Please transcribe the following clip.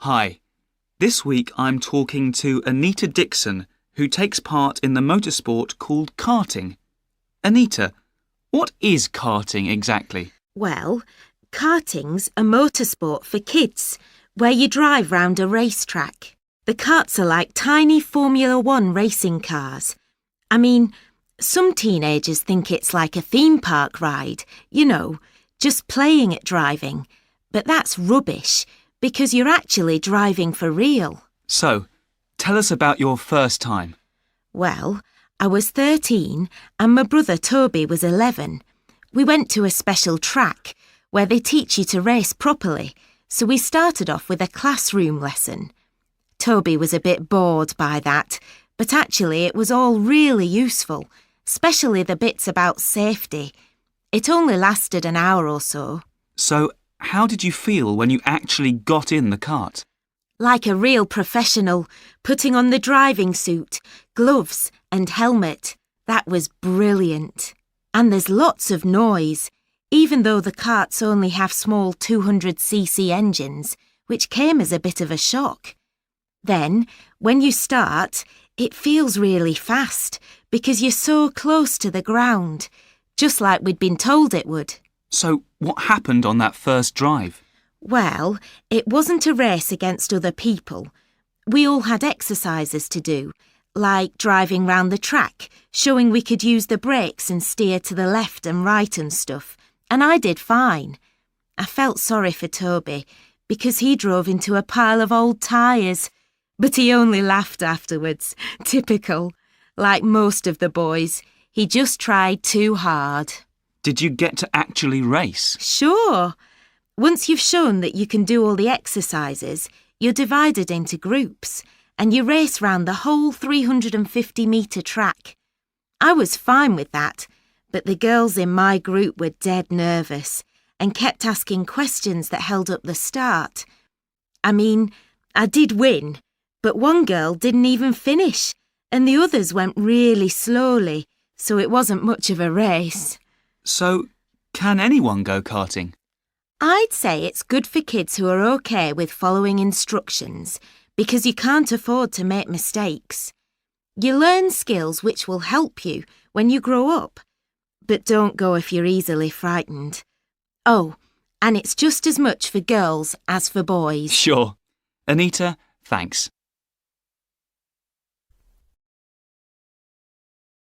Hi. This week I'm talking to Anita Dixon, who takes part in the motorsport called karting. Anita, what is karting exactly? Well, karting's a motorsport for kids, where you drive round a racetrack. The karts are like tiny Formula 1 racing cars. I mean, some teenagers think it's like a theme park ride, just playing at driving. But that's rubbish, because you're actually driving for real. So, tell us about your first time. Well, I was 13 and my brother Toby was 11. We went to a special track where they teach you to race properly, so we started off with a classroom lesson. Toby was a bit bored by that, but actually it was all really useful, especially the bits about safety. It only lasted an hour or so. So, how did you feel when you actually got in the kart? Like a real professional, putting on the driving suit, gloves and helmet. That was brilliant. And there's lots of noise, even though the karts only have small 200cc engines, which came as a bit of a shock. Then, when you start, it feels really fast because you're so close to the ground, just like we'd been told it would. So, what happened on that first drive? Well, it wasn't a race against other people. We all had exercises to do, like driving round the track, showing we could use the brakes and steer to the left and right and stuff, and I did fine. I felt sorry for Toby, because he drove into a pile of old tyres, but he only laughed afterwards. Typical. Like most of the boys, he just tried too hard. Did you get to actually race? Sure. Once you've shown that you can do all the exercises, you're divided into groups and you race round the whole 350-metre track. I was fine with that, but the girls in my group were dead nervous and kept asking questions that held up the start. I mean, I did win, but one girl didn't even finish and the others went really slowly, so it wasn't much of a race. So, can anyone go karting? I'd say it's good for kids who are okay with following instructions because you can't afford to make mistakes. You learn skills which will help you when you grow up, but don't go if you're easily frightened. Oh, and it's just as much for girls as for boys. Sure. Anita, thanks.